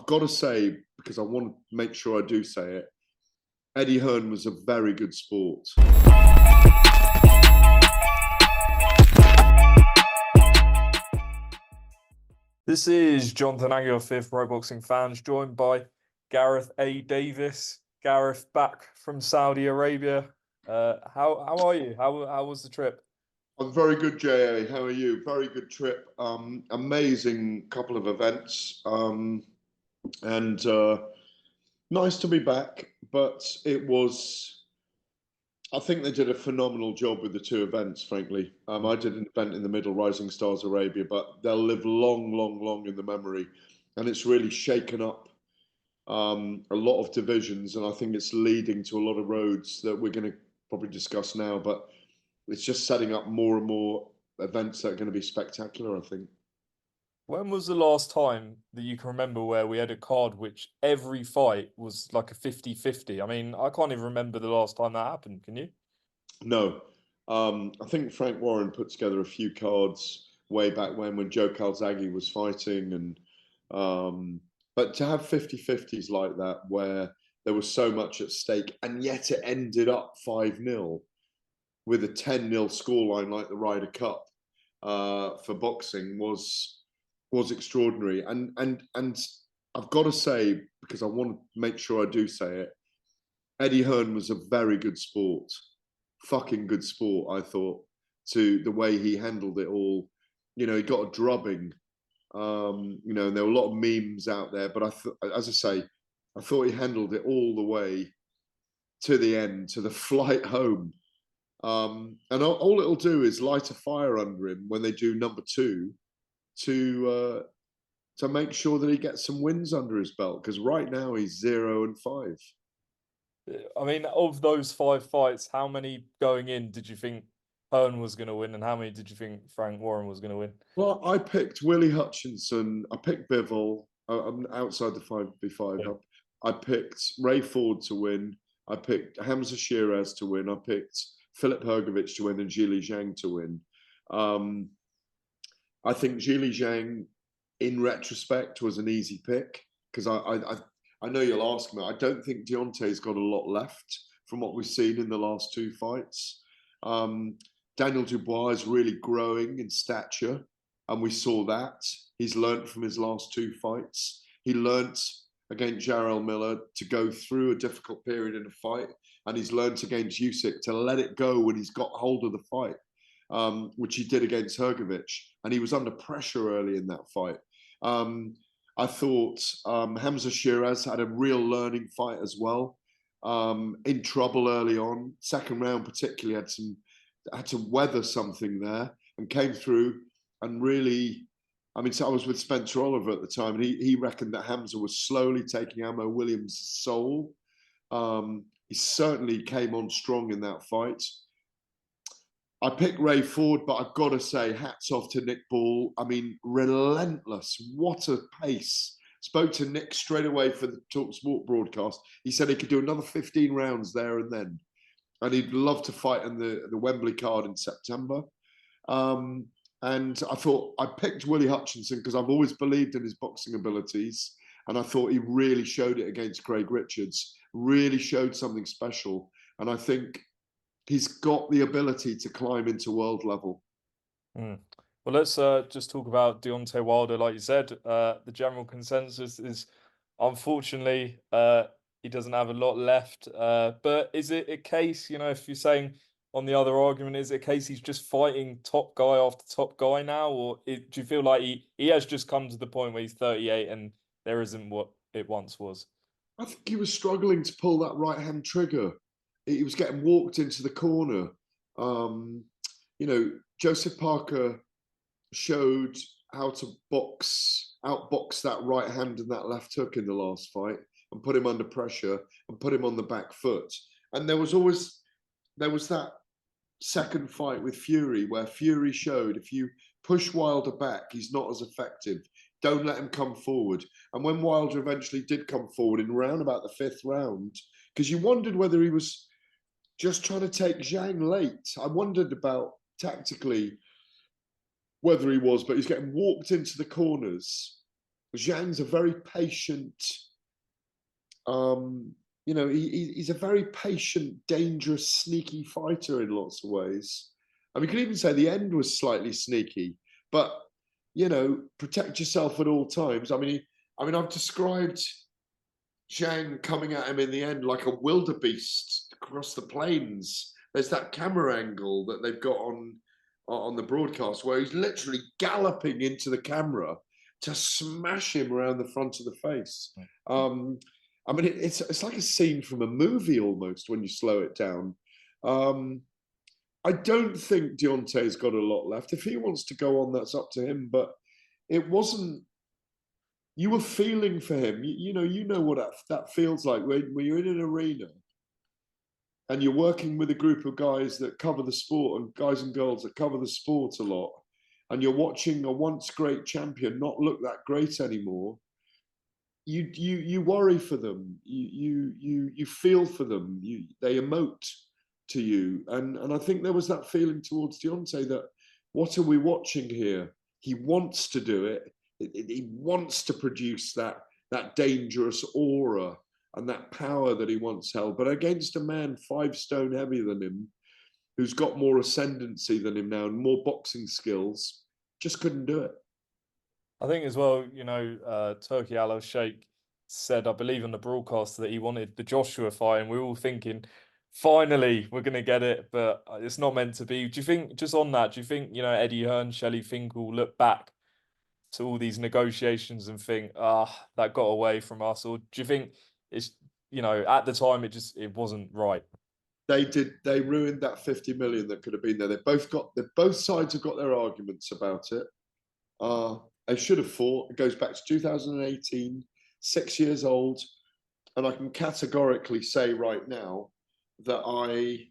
I've got to say, because I want to make sure I do say it, Eddie Hearn was a very good sport. This is Jonathan Aguilar, Fifth Pro Boxing Fans, joined by Gareth A Davies. Gareth, back from Saudi Arabia. How are you? How was the trip? I'm very good, JA. How are you? Very good trip. Amazing couple of events. And nice to be back. But I think they did a phenomenal job with the two events, frankly. I did an event in the middle, Rising Stars Arabia, but they'll live long, long, long in the memory. And it's really shaken up a lot of divisions. And I think it's leading to a lot of roads that we're going to probably discuss now. But it's just setting up more and more events that are going to be spectacular, I think. When was the last time that you can remember where we had a card which every fight was like a 50-50? I mean, I can't even remember the last time that happened. Can you? No. I think Frank Warren put together a few cards way back when Joe Calzaghe was fighting. But to have 50-50s like that, where there was so much at stake, and yet it ended up 5-0 with a 10-0 scoreline like the Ryder Cup for boxing was extraordinary. And I've got to say, because I want to make sure I do say it, Eddie Hearn was a very good sport. Fucking good sport, I thought, to the way he handled it all. You know, he got a drubbing. And there were a lot of memes out there, but as I say, I thought he handled it all the way to the end, to the flight home. And all it'll do is light a fire under him when they do number 2 to make sure that he gets some wins under his belt, because right now he's 0-5. I mean, of those 5 fights, how many going in did you think Hearn was going to win, and how many did you think Frank Warren was going to win? Well, I picked Willie Hutchinson. I picked Bivol. I'm outside the 5v5. Yeah. I picked Ray Ford to win. I picked Hamza Shiraz to win. I picked Filip Hrgovic to win and Zhilei Zhang to win. I think Zhilei Zhang, in retrospect, was an easy pick, because I know you'll ask me. I don't think Deontay's got a lot left from what we've seen in the last 2 fights. Daniel Dubois is really growing in stature, and we saw that. He's learnt from his last 2 fights. He learnt against Jarrell Miller to go through a difficult period in a fight, and he's learnt against Usyk to let it go when he's got hold of the fight, which he did against Hrgovic, and he was under pressure early in that fight. I thought Hamza Shiraz had a real learning fight as well. In trouble early on, second round particularly had to weather something there, and came through and really. I mean, so I was with Spencer Oliver at the time, and he reckoned that Hamza was slowly taking Ammo Williams' soul. He certainly came on strong in that fight. I picked Ray Ford, but I've got to say, hats off to Nick Ball. I mean, relentless. What a pace. Spoke to Nick straight away for the TalkSport broadcast. He said he could do another 15 rounds there and then. And he'd love to fight in the Wembley card in September. And I thought I picked Willie Hutchinson because I've always believed in his boxing abilities. And I thought he really showed it against Craig Richards, really showed something special. And I think he's got the ability to climb into world level. Well, let's just talk about Deontay Wilder. Like you said, the general consensus is, unfortunately, he doesn't have a lot left. But is it a case, if you're saying on the other argument, is it a case he's just fighting top guy after top guy now? Or do you feel like he has just come to the point where he's 38 and there isn't what it once was? I think he was struggling to pull that right-hand trigger. He was getting walked into the corner. Joseph Parker showed how to outbox that right hand and that left hook in the last fight, and put him under pressure and put him on the back foot. And there was that second fight with Fury, where Fury showed if you push Wilder back, he's not as effective. Don't let him come forward. And when Wilder eventually did come forward in round about the 5th round, because you wondered whether he was just trying to take Zhang late. I wondered about tactically whether he was, but he's getting walked into the corners Zhang's a very patient, he's a very patient, dangerous, sneaky fighter in lots of ways. I mean, you could even say the end was slightly sneaky, but protect yourself at all times. I mean, I've described Zhang coming at him in the end like a wildebeest across the plains. There's that camera angle that they've got on the broadcast where he's literally galloping into the camera to smash him around the front of the face. I mean, it's like a scene from a movie almost when you slow it down. I don't think Deontay's got a lot left. If he wants to go on, that's up to him. But it wasn't. You were feeling for him. You know what that feels like when you're in an arena and you're working with a group of guys that cover the sport and guys and girls that cover the sport a lot, and you're watching a once great champion not look that great anymore. You worry for them. You feel for them. They emote to you, and I think there was that feeling towards Deontay that what are we watching here? He wants to do it. He wants to produce that dangerous aura and that power that he once held, but against a man 5 stone heavier than him, who's got more ascendancy than him now and more boxing skills, just couldn't do it. I think as well, Turki Al-Sheikh said, I believe on the broadcast, that he wanted the Joshua fight, and we're all thinking, finally, we're going to get it, but it's not meant to be. Do you think, just on that, Eddie Hearn, Shelley Finkel look back to all these negotiations and think, that got away from us? Or do you think it's, at the time, it wasn't right? They ruined that 50 million that could have been there. Both sides have got their arguments about it. They should have fought. It goes back to 2018, 6 years old. And I can categorically say right now that I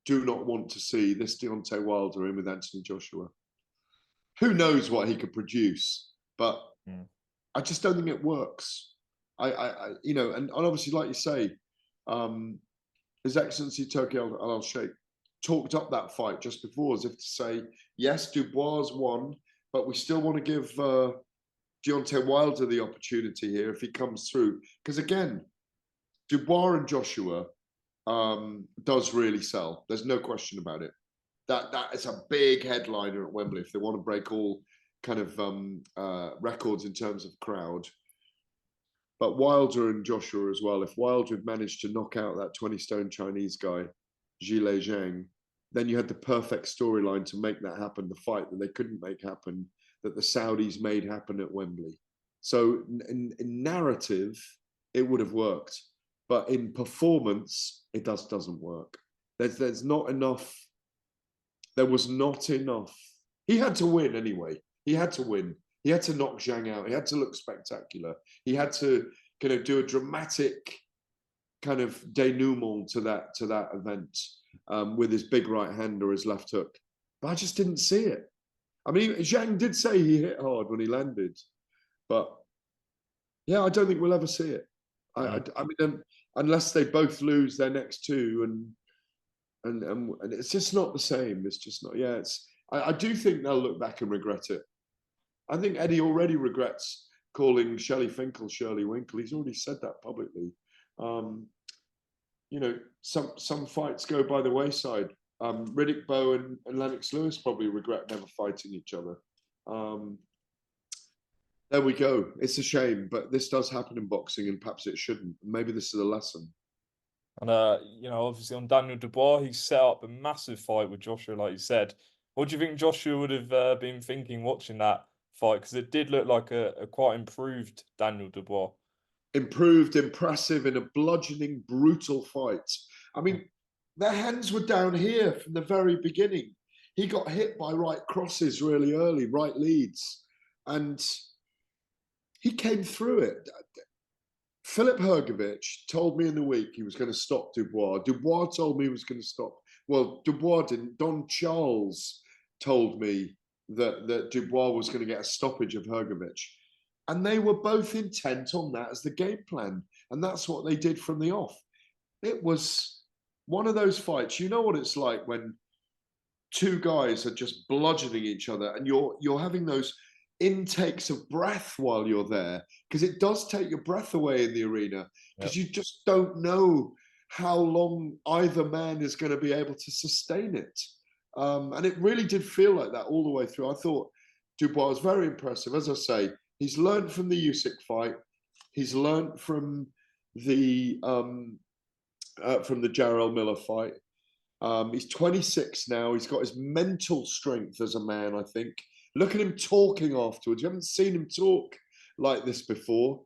do not want to see this Deontay Wilder in with Anthony Joshua. Who knows what he could produce, but I just don't think it works. And obviously, like you say, His Excellency Turki Al-Sheikh talked up that fight just before as if to say, yes, Dubois won, but we still want to give Deontay Wilder the opportunity here if he comes through. Because again, Dubois and Joshua does really sell. There's no question about it. That is a big headliner at Wembley if they want to break all kind of records in terms of crowd. But Wilder and Joshua as well. If Wilder had managed to knock out that 20-stone Chinese guy, Zhilei Zhang, then you had the perfect storyline to make that happen, the fight that they couldn't make happen, that the Saudis made happen at Wembley. So in narrative, it would have worked. But in performance, it doesn't work. There's not enough. There was not enough. He had to win anyway. He had to win. He had to knock Zhang out. He had to look spectacular. He had to kind of do a dramatic kind of denouement to that event with his big right hand or his left hook. But I just didn't see it. I mean, Zhang did say he hit hard when he landed, but yeah, I don't think we'll ever see it. I mean, unless they both lose their next two, and it's just not the same. It's just not. Yeah, I do think they'll look back and regret it. I think Eddie already regrets calling Shelley Finkel Shirley Winkle. He's already said that publicly. Some fights go by the wayside. Riddick Bowe and Lennox Lewis probably regret never fighting each other. There we go. It's a shame, but this does happen in boxing, and perhaps it shouldn't. Maybe this is a lesson. And obviously on Daniel Dubois, he set up a massive fight with Joshua, like you said. What do you think Joshua would have been thinking watching that fight? Because it did look like a quite improved Daniel Dubois. Improved, impressive in a bludgeoning, brutal fight. I mean, their hands were down here from the very beginning. He got hit by right crosses really early, right leads, and he came through it. Filip Hrgovic told me in the week he was going to stop Dubois. Dubois told me he was going to stop. Well, Dubois didn't. Don Charles told me that Dubois was going to get a stoppage of Hrgovic. And they were both intent on that as the game plan. And that's what they did from the off. It was one of those fights. You know what it's like when two guys are just bludgeoning each other and you're having those intakes of breath while you're there, because it does take your breath away in the arena, because you just don't know how long either man is going to be able to sustain it. And it really did feel like that all the way through. I thought Dubois was very impressive. As I say, he's learned from the Usyk fight. He's learned from the Jarrell Miller fight. He's 26 now. He's got his mental strength as a man, I think. Look at him talking afterwards. You haven't seen him talk like this before.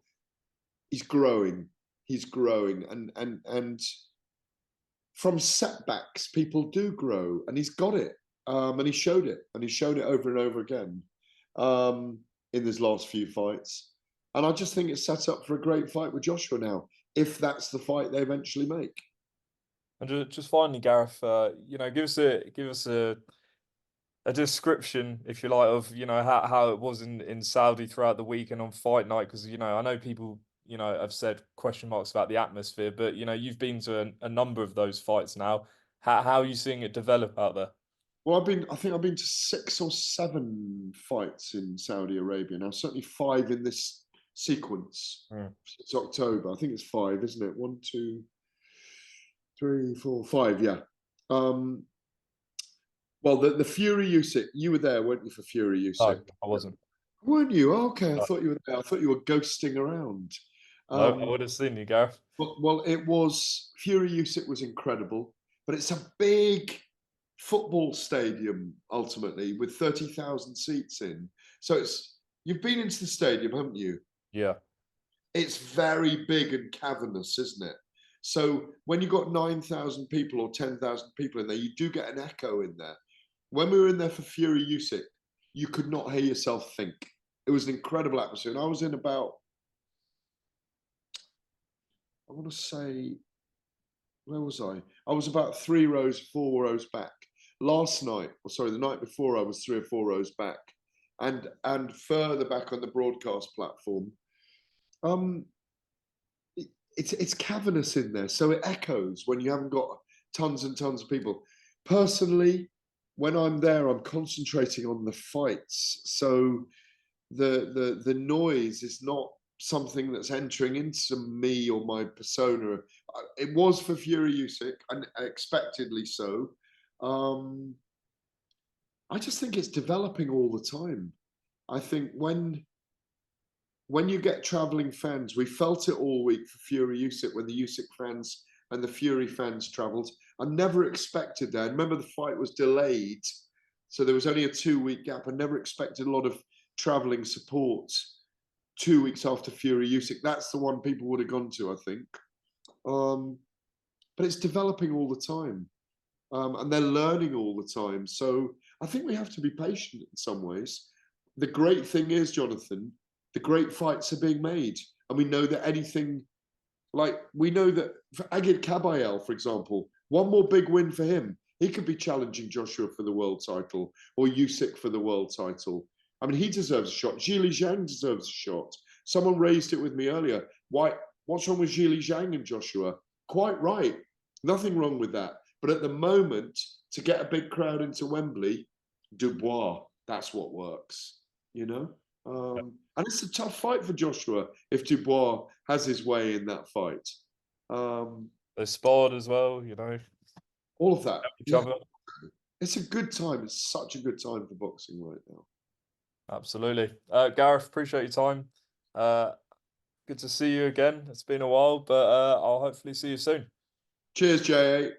He's growing. He's growing. And from setbacks, people do grow. And he's got it. And he showed it. And he showed it over and over again in his last few fights. And I just think it's set up for a great fight with Joshua now, if that's the fight they eventually make. And just finally, Gareth, give us a description, if you like, of how it was in Saudi throughout the week and on fight night, because I know people have said question marks about the atmosphere, but you've been to a number of those fights now. How are you seeing it develop out there? Well, I think I've been to 6 or 7 fights in Saudi Arabia now. Certainly 5 in this sequence. It's October. I think it's 5, isn't it? 1, 2, 3, 4, 5. Yeah. Well, the Fury Usyk, you were there, weren't you, for Fury Usyk? No, I wasn't. Weren't you? Oh, okay, I thought you were there. I thought you were ghosting around. No, I would have seen you, Gareth. Well, it was, Fury Usyk was incredible, but it's a big football stadium, ultimately, with 30,000 seats in. So you've been into the stadium, haven't you? Yeah. It's very big and cavernous, isn't it? So when you've got 9,000 people or 10,000 people in there, you do get an echo in there. When we were in there for Fury Usyk, you could not hear yourself think. It was an incredible atmosphere. And I was in about, I want to say, where was I? I was about 3 rows, 4 rows back. Last night, or sorry, the night before, I was 3 or 4 rows back. And further back on the broadcast platform. It's cavernous in there, so it echoes when you haven't got tons and tons of people. Personally, when I'm there, I'm concentrating on the fights, so the noise is not something that's entering into me or my persona. It was for Fury Usyk, and expectedly so. I just think it's developing all the time. I think when you get traveling fans, we felt it all week for Fury Usyk when the Usyk fans and the Fury fans traveled. I never expected that. I remember the fight was delayed, so there was only a 2-week gap. I never expected a lot of traveling support 2 weeks after Fury Usyk. That's the one people would have gone to, I think. But it's developing all the time, and they're learning all the time. So I think we have to be patient in some ways. The great thing is, Jonathan, the great fights are being made. And we know that we know that for Agit Kabayel, for example, one more big win for him, he could be challenging Joshua for the world title or Usyk for the world title. I mean, he deserves a shot. Zhilei Zhang deserves a shot. Someone raised it with me earlier. What's wrong with Zhilei Zhang and Joshua? Quite right. Nothing wrong with that. But at the moment, to get a big crowd into Wembley, Dubois, that's what works, And it's a tough fight for Joshua if Dubois has his way in that fight. They're sparred as well, All of that. Each other. It's a good time. It's such a good time for boxing right now. Absolutely. Gareth, appreciate your time. Good to see you again. It's been a while, but I'll hopefully see you soon. Cheers, J8.